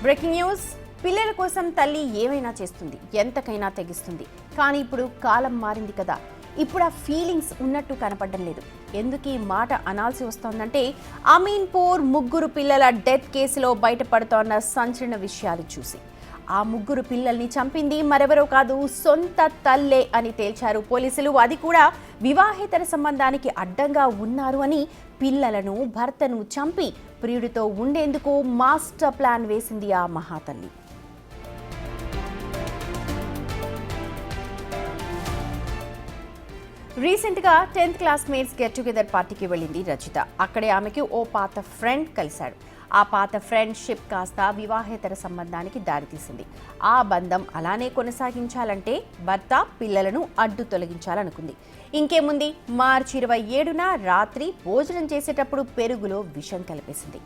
Breaking news. పిల్లల కోసం తల్లి ఏమైనా చేస్తుంది, ఎంతకైనా తెగిస్తుంది. కానీ ఇప్పుడు కాలం మారింది కదా, ఇప్పుడు ఆ ఫీలింగ్స్ ఉన్నట్టు కనపడడం లేదు. ఎందుకు ఈ మాట అనాల్సి వస్తోందంటే అమీన్పూర్ ముగ్గురు పిల్లల డెత్ కేసులో బయటపడుతోన్న సంచలన విషయాలు చూసి. ఆ ముగ్గురు పిల్లల్ని చంపింది మరెవరో కాదు, సొంత తల్లే అని తేల్చారు పోలీసులు. అది కూడా వివాహేతర సంబంధానికి అడ్డంగా ఉన్నారు అని, పిల్లలను భర్తను చంపి ప్రియుడితో ఉండేందుకు మాస్టర్ ప్లాన్ వేసింది ఆ మహాతల్లి. రీసెంట్గా 10th క్లాస్మేట్స్ గెట్ టుగెదర్ పార్టీకి వెళ్ళింది రజిత. అక్కడే ఆమెకి ఓ పాత ఫ్రెండ్ కలిశాడు. ఆ పాత ఫ్రెండ్షిప్ కాస్త వివాహేతర సంబంధానికి దారితీసింది. ఆ బంధం అలానే కొనసాగించాలంటే భర్త పిల్లలను అడ్డు తొలగించాలనుకుంది. ఇంకేముంది, మార్చి 27న రాత్రి భోజనం చేసేటప్పుడు పెరుగులో విషం కలిపేసింది.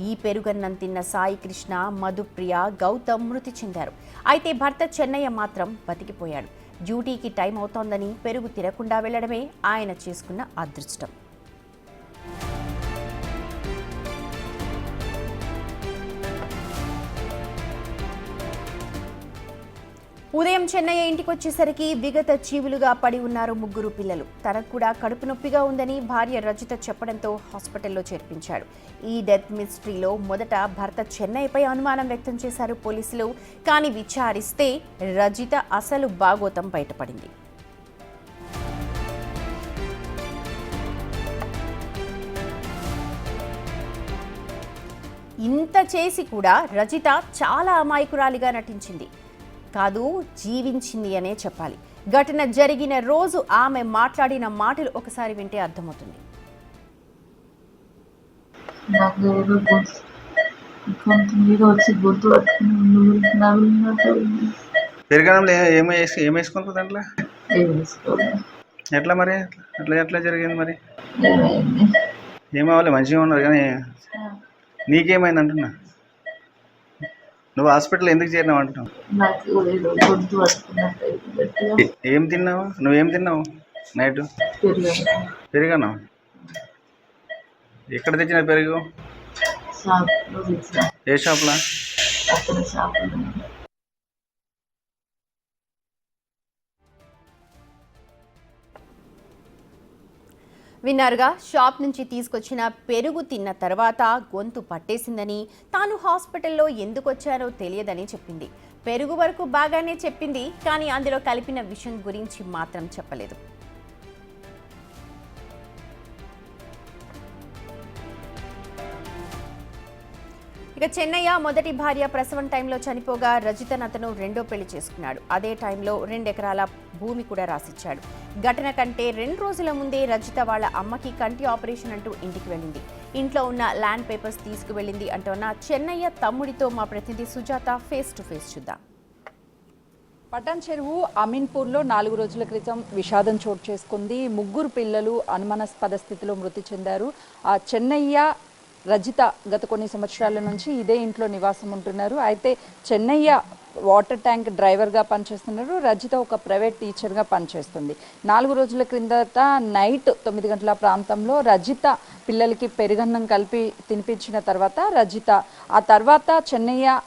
ఈ పెరుగన్నం తిన్న సాయి కృష్ణ, మధుప్రియ, గౌతమ్ మృతి చెందారు. అయితే భర్త చెన్నయ్య మాత్రం బతికిపోయాడు. డ్యూటీకి టైం అవుతోందని పెరుగు తినకుండా వెళ్లడమే ఆయన చేసుకున్న అదృష్టం. ఉదయం చెన్నయ్య ఇంటికి వచ్చేసరికి విగత జీవులుగా పడి ఉన్నారు ముగ్గురు పిల్లలు. తనకు కూడా కడుపు నొప్పిగా ఉందని భార్య రజిత చెప్పడంతో హాస్పిటల్లో చేర్పించాడు. ఈ డెత్ మిస్టరీలో మొదట భర్త చెన్నయ్యపై అనుమానం వ్యక్తం చేశారు పోలీసులు. కానీ విచారిస్తే రజిత అసలు బాగోతం బయటపడింది. ఇంత చేసి కూడా రజిత చాలా అమాయకురాలిగా నటించింది కాదు, జీవించింది అనే చెప్పాలి. ఘటన జరిగిన రోజు ఆమె మాట్లాడిన మాటలు ఒకసారి వింటే అర్థమవుతుంది. ఎట్లా మరి ఎట్లా జరిగింది మరి? ఏమవ్వాలి, మంచిగా ఉన్నారు కానీ నీకేమైంది అంటున్నా? నువ్వు హాస్పిటల్ ఎందుకు చేరినావు అంటున్నావు? ఏం తిన్నావు? నువ్వేం తిన్నావు నైట్? పెరుగన్నా? ఎక్కడ తెచ్చిన పెరుగు? ఏ షాప్లా? విన్నారుగా, షాప్ నుంచి తీసుకొచ్చిన పెరుగు తిన్న తర్వాత గొంతు పట్టేసిందని, తాను హాస్పిటల్లో ఎందుకు వచ్చానో తెలియదని చెప్పింది. పెరుగు వరకు బాగానే చెప్పింది, కానీ అందులో కలిపిన విషయం గురించి మాత్రం చెప్పలేదు. ఇక చెన్నయ్య మొదటి భార్య ప్రసవం టైంలో చనిపోగా రజితను అతను రెండో పెళ్లి చేసుకున్నాడు. అదే టైంలో 2 ఎకరాల భూమి కూడా రాసిచ్చాడు. ఘటన కంటే 2 రోజుల ముందే రజిత వాళ్ళ అమ్మకి కంటి ఆపరేషన్ అంటూ ఇంటికి వెళ్ళింది. ఇంట్లో ఉన్న ల్యాండ్ పేపర్స్ తీసుకువెళ్ళింది అంటున్న చెన్నయ్య తమ్ముడితో మా ప్రతినిధి సుజాత ఫేస్ టు ఫేస్ చూద్దాం. పటాన్ చెరువు అమీన్పూర్లో 4 రోజుల క్రితం విషాదం చోటు చేసుకుంది. ముగ్గురు పిల్లలు అనుమానాస్పద స్థితిలో మృతి చెందారు. ఆ చెన్నయ్య, రజిత గత కొన్ని సంవత్సరాల నుంచి ఇదే ఇంట్లో నివాసం ఉంటున్నారు. అయితే చెన్నయ్య వాటర్ ట్యాంక్ డ్రైవర్గా పనిచేస్తున్నారు, రజిత ఒక ప్రైవేట్ టీచర్గా పనిచేస్తుంది. 4 రోజుల క్రిందట నైట్ 9 గంటల ప్రాంతంలో రజిత పిల్లలకి పెరుగన్నం కలిపి తినిపించిన తర్వాత ఆ తర్వాత చెన్నయ్య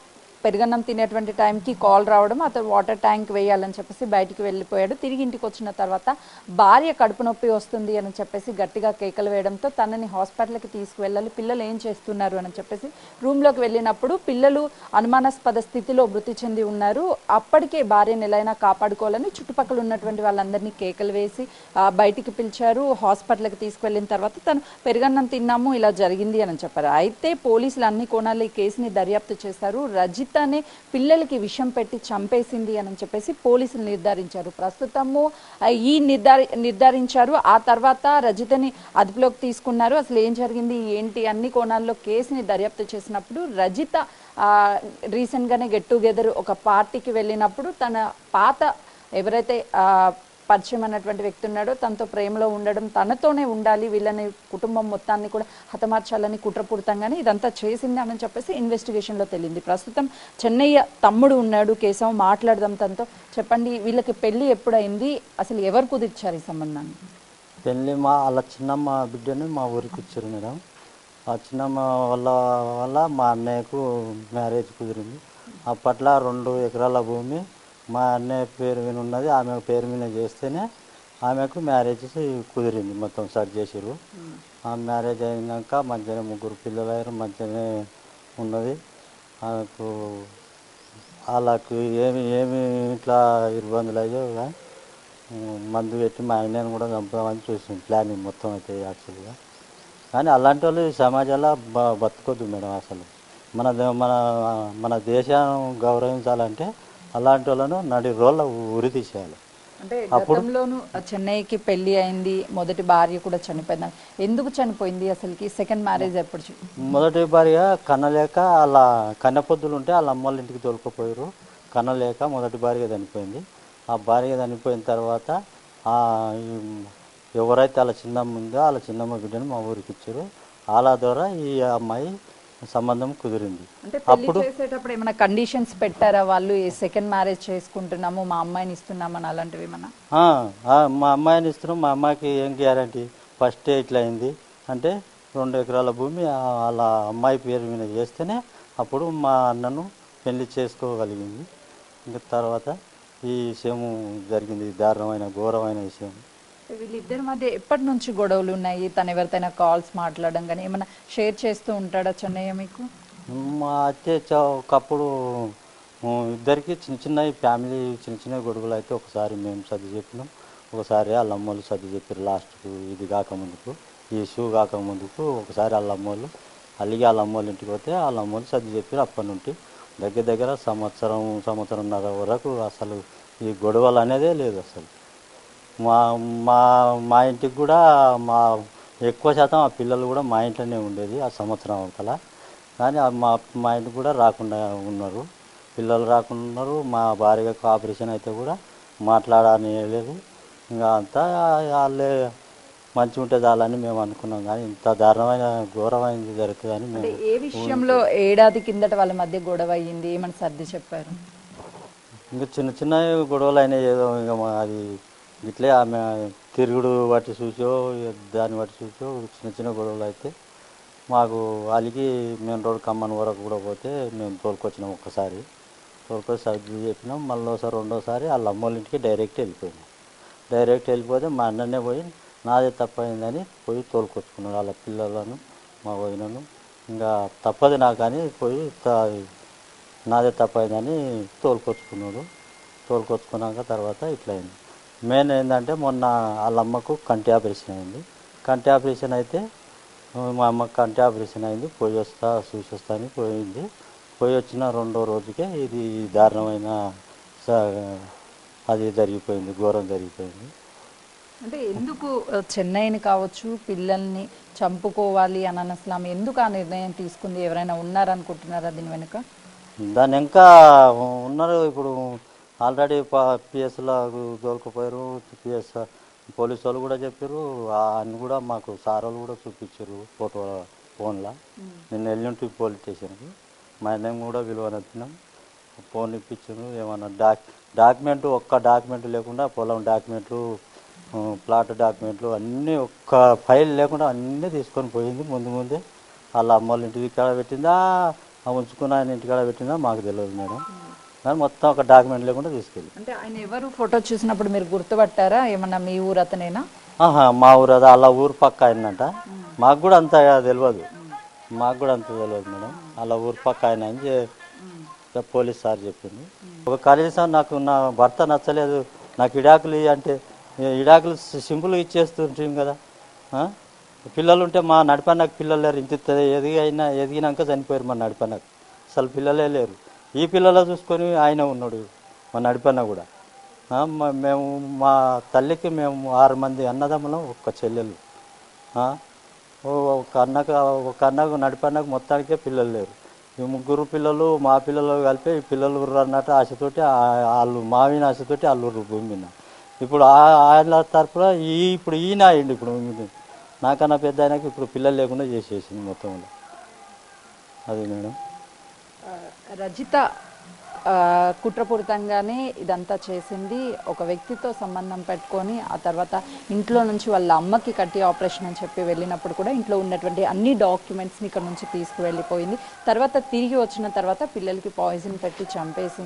పెరుగన్నం తినేటువంటి టైంకి కాల్ రావడం, అతను వాటర్ ట్యాంక్ వేయాలని చెప్పేసి బయటికి వెళ్ళిపోయాడు. తిరిగి ఇంటికి వచ్చిన తర్వాత భార్య కడుపు నొప్పి వస్తుంది అని చెప్పేసి గట్టిగా కేకలు వేయడంతో తనని హాస్పిటల్కి తీసుకువెళ్ళాలి, పిల్లలు ఏం చేస్తున్నారు అని చెప్పేసి రూమ్లోకి వెళ్ళినప్పుడు పిల్లలు అనుమానాస్పద స్థితిలో మృతి చెంది ఉన్నారు. అప్పటికే భార్యను ఎలా అయినా కాపాడుకోవాలని చుట్టుపక్కల ఉన్నటువంటి వాళ్ళందరినీ కేకలు వేసి బయటికి పిలిచారు. హాస్పిటల్కి తీసుకువెళ్ళిన తర్వాత తను పెరుగన్నం తిన్నాము, ఇలా జరిగింది అని చెప్పారు. అయితే పోలీసులు అన్ని కోణాల్లో ఈ కేసుని దర్యాప్తు చేశారు. రజితనే పిల్లలకి విషం పెట్టి చంపేసింది అని చెప్పేసి పోలీసులు నిర్ధారించారు. ప్రస్తుతము ఈ నిర్ధారించారు. ఆ తర్వాత రజితని అదుపులోకి తీసుకున్నారు. అసలు ఏం జరిగింది ఏంటి అన్ని కోణాల్లో కేసుని దర్యాప్తు చేసినప్పుడు రజిత రీసెంట్గానే గెట్ టుగెదర్ ఒక పార్టీకి వెళ్ళినప్పుడు తన పాత ఎవరైతే పరిచయం అన్నటువంటి వ్యక్తి ఉన్నాడో తనతో ప్రేమలో ఉండడం, తనతోనే ఉండాలి, వీళ్ళని కుటుంబం మొత్తాన్ని కూడా హతమార్చాలని కుట్రపూరితంగానే ఇదంతా చేసింది అని చెప్పేసి ఇన్వెస్టిగేషన్లో తెలియంది. ప్రస్తుతం చెన్నయ్య తమ్ముడు ఉన్నాడు, కేశవ్, మాట్లాడదాం తనతో. చెప్పండి, వీళ్ళకి పెళ్లి ఎప్పుడైంది, అసలు ఎవరు కుదిర్చారు ఈ సంబంధాన్ని? పెళ్ళి వాళ్ళ చిన్నమ్మ బిడ్డని మా ఊరికి వచ్చారు మేడం. ఆ చిన్నమ్మ వల్ల మా అన్నయ్యకు మ్యారేజ్ కుదిరింది. అప్పట్లో 2 ఎకరాల భూమి మా అన్నయ్య పేరు మీద ఉన్నది, ఆమె పేరు మీద చేస్తేనే ఆమెకు మ్యారేజ్ కుదిరింది. మొత్తం సెట్ చేసిర్రు. ఆ మ్యారేజ్ అయినాక మంచిగానే 3 పిల్లలు అయ్యారు, మంచిగానే ఉన్నది. ఆమెకు వాళ్ళకు ఏమి ఏమి ఇట్లా ఇబ్బందులు అయ్యో కానీ మందు పెట్టి మా ఆయనను కూడా చంపామని చూసింది ప్లానింగ్ మొత్తం అయితే యాక్చువల్గా. కానీ అలాంటి వాళ్ళు ఈ సమాజంలో బతకొద్దు మేడం. అసలు మన మన దేశాన్ని గౌరవించాలంటే అలాంటి వాళ్ళను నడి రోళ్ళ ఉరి తీసేయాలి. అంటే గతంలోనూ చెన్నైకి పెళ్లి అయింది, మొదటి భార్య కూడా చనిపోయింది. ఎందుకు చనిపోయింది అసలుకి? సెకండ్ మ్యారేజ్ ఎప్పుడు? మొదటి భార్య కన్నలేక అలా కన్నెపొద్దులు ఉంటే వాళ్ళ అమ్మ వాళ్ళ ఇంటికి తోలుకుపోయారు. కన్నలేక మొదటి భార్య చనిపోయింది. ఆ భార్య చనిపోయిన తర్వాత ఎవరైతే వాళ్ళ చిన్నమ్మ ఉందో వాళ్ళ చిన్నమ్మ బిడ్డను మా ఊరికి ఇచ్చారు. వాళ్ళ ద్వారా ఈ అమ్మాయి సంబంధం కుదిరింది. అంటే అప్పుడు చేసేటప్పుడు ఏమైనా కండిషన్స్ పెట్టారా వాళ్ళు? సెకండ్ మ్యారేజ్ చేసుకుంటున్నాము, మా అమ్మాయిని ఇస్తున్నామని అలాంటివి ఏమన్నా? మా అమ్మాయిని ఇస్తున్నాం, మా అమ్మాయికి ఏం గ్యారంటీ? ఫస్టే ఇట్లా అయింది అంటే 2 ఎకరాల భూమి వాళ్ళ అమ్మాయి పేరు మీద చేస్తేనే అప్పుడు మా అన్నను పెళ్లి చేసుకోగలిగింది. ఇంకా తర్వాత ఈ విషయం జరిగింది, దారుణమైన ఘోరమైన విషయం. వీళ్ళిద్దరి మధ్య ఎప్పటి నుంచి గొడవలు ఉన్నాయి? తను ఎవరితోనైనా కాల్స్ మాట్లాడడం కానీ ఏమైనా షేర్ చేస్తూ ఉంటాడా చెన్నయ్య మీకు? మా అత్తే ఒకప్పుడు ఇద్దరికి చిన్న చిన్న ఫ్యామిలీ చిన్న చిన్న గొడవలు అయితే ఒకసారి మేము సర్ది చెప్పినాం, ఒకసారి వాళ్ళ అమ్మోళ్ళు సర్ది చెప్పారు. లాస్ట్కు ఇది కాకముందుకు, ఈ షూ కాకముందుకు ఒకసారి వాళ్ళ అమ్మోళ్ళు అలిగి వాళ్ళ అమ్మోళ్ళ ఇంటికి పోతే వాళ్ళ అమ్మోళ్ళు సర్ది చెప్పారు. అప్పటి నుండి దగ్గర సంవత్సరంన్నర వరకు అసలు ఈ గొడవలు అనేదే లేదు. అసలు మా మా మా ఇంటికి కూడా ఎక్కువ శాతం ఆ పిల్లలు కూడా మా ఇంట్లోనే ఉండేది ఆ సంవత్సరం అవతల. కానీ మా ఇంటికి కూడా రాకుండా ఉన్నారు, పిల్లలు రాకుండా ఉన్నారు. మా భార్యకు ఆపరేషన్ అయితే కూడా మాట్లాడని లేదు. ఇంకా అంతా వాళ్ళే మంచిగా ఉంటే చాలని మేము అనుకున్నాం. కానీ ఇంత దారుణమైన ఘోరమైనది జరుగుతుందని మేము. ఏ విషయంలో ఏడాది కిందట వాళ్ళ మధ్య గొడవ అయ్యింది? ఏమని సర్ది చెప్పారు? ఇంకా చిన్న చిన్న గొడవలు అయినాయి. ఏదో ఇంకా అది ఇట్లే ఆమె తిరుగుడు బట్టి చూసో దాన్ని బట్టి చూసో చిన్న చిన్న గొడవలు అయితే మాకు వాళ్ళకి మెయిన్ రోడ్ ఖమ్మం వరకు కూడా పోతే మేము తోలుకొచ్చినాం. ఒక్కసారి తోలుకొచ్చి సర్ది చెప్పినాం. మళ్ళీ రెండోసారి వాళ్ళ అమ్మోళ్ళ ఇంటికి డైరెక్ట్ వెళ్ళిపోతే మా అన్ననే పోయి నాదే తప్పైందని పోయి తోలుకొచ్చుకున్నాడు. వాళ్ళ పిల్లలను మా వదినను. ఇంకా తప్పదు నాకు అని పోయి నాదే తప్పైందని తోలుకొచ్చుకున్నాడు. తోలుకొచ్చుకున్నాక తర్వాత ఇట్లా అయింది. మెయిన్ ఏంటంటే మొన్న వాళ్ళ అమ్మకు కంటి ఆపరేషన్ అయింది. కంటి ఆపరేషన్ అయితే మా అమ్మకు కంటి ఆపరేషన్ అయింది. చూసి వస్తా అని పోయింది. పోయి వచ్చిన 2వ రోజుకే ఇది దారుణమైన అది జరిగిపోయింది, ఘోరం జరిగిపోయింది. అంటే ఎందుకు చెన్నైని కావచ్చు పిల్లల్ని చంపుకోవాలి అని అసలు ఆమె ఎందుకు ఆ నిర్ణయం తీసుకుంది? ఎవరైనా ఉన్నారనుకుంటున్నారా దీని వెనుక? దాని ఇంకా ఉన్నారు. ఇప్పుడు ఆల్రెడీ పిఎస్లో దొరికిపోయారు. పిఎస్ పోలీసు వాళ్ళు కూడా చెప్పారు. అన్ని కూడా మాకు సార్ వాళ్ళు కూడా చూపించారు ఫోన్లో. నిన్న ఎల్లుంటి పోలీస్ స్టేషన్కి మా అన్నయ్య కూడా విలువనెత్తినాం. ఫోన్ ఇప్పించారు. ఏమన్నా డాక్యుమెంట్ ఒక్క డాక్యుమెంట్ లేకుండా పొలం డాక్యుమెంట్లు, ప్లాట్ డాక్యుమెంట్లు అన్నీ ఒక్క ఫైల్ లేకుండా అన్నీ తీసుకొని పోయింది. ముందే వాళ్ళ అమ్మోళ్ళ ఇంటికి కాడ పెట్టిందా, ఉంచుకున్న ఆయన ఇంటికాడ పెట్టిందా మాకు తెలియదు మేడం. కానీ మొత్తం ఒక డాక్యుమెంట్ లేకుండా తీసుకెళ్ళి. అంటే ఆయన ఎవరు ఫోటో చూసినప్పుడు మీరు గుర్తుపట్టారా? ఏమన్నా మీ ఊరు అతనేనా? మా ఊరు అది వాళ్ళ ఊరు పక్క ఆయనంట. మాకు కూడా అంత తెలియదు మేడం. వాళ్ళ ఊరు పక్క ఆయన అని పోలీస్ సార్ చెప్పింది. ఒక కనీసం నాకు నా భర్త నచ్చలేదు, నాకు ఇడాకులు అంటే ఇడాకులు సింపుల్గా ఇచ్చేస్తుంటాం కదా. పిల్లలు ఉంటే మా నడిపన్నకు పిల్లలు లేరు. ఇంత ఎదిగినాక చనిపోయారు మా నడిపన్నకు. అసలు పిల్లలే లేరు. ఈ పిల్లలు చూసుకొని ఆయన ఉన్నాడు మా నడిపన్న కూడా. మేము మా తల్లికి మేము 6 మంది అన్నదమ్ములం, ఒక్క చెల్లెలు. ఒక అన్నకు నడిపన్నకు మొత్తానికే పిల్లలు లేరు. ఈ 3 పిల్లలు మా పిల్లలు కలిపి ఈ పిల్లలు అన్నట్టు ఆశతోటి వాళ్ళు మావిన ఆశతోటి వాళ్ళు భూమి మీద. ఇప్పుడు ఆయన తరఫున ఇప్పుడు ఈయన అయ్యిండు. ఇప్పుడు నాకన్నా పెద్ద ఆయనకి ఇప్పుడు పిల్లలు లేకుండా చేసేసింది మొత్తంలో. అది మేడం. రజిత కుట్రపూరితంగానే ఇదంతా చేసింది. ఒక వ్యక్తితో సంబంధం పెట్టుకొని ఆ తర్వాత ఇంట్లో నుంచి వాళ్ళ అమ్మకి కట్టి ఆపరేషన్ అని చెప్పి వెళ్ళినప్పుడు కూడా ఇంట్లో ఉన్నటువంటి అన్ని డాక్యుమెంట్స్ని ఇక్కడ నుంచి తీసుకువెళ్ళిపోయింది. తర్వాత తిరిగి వచ్చిన తర్వాత పిల్లలకి పాయిజన్ పెట్టి చంపేసింది.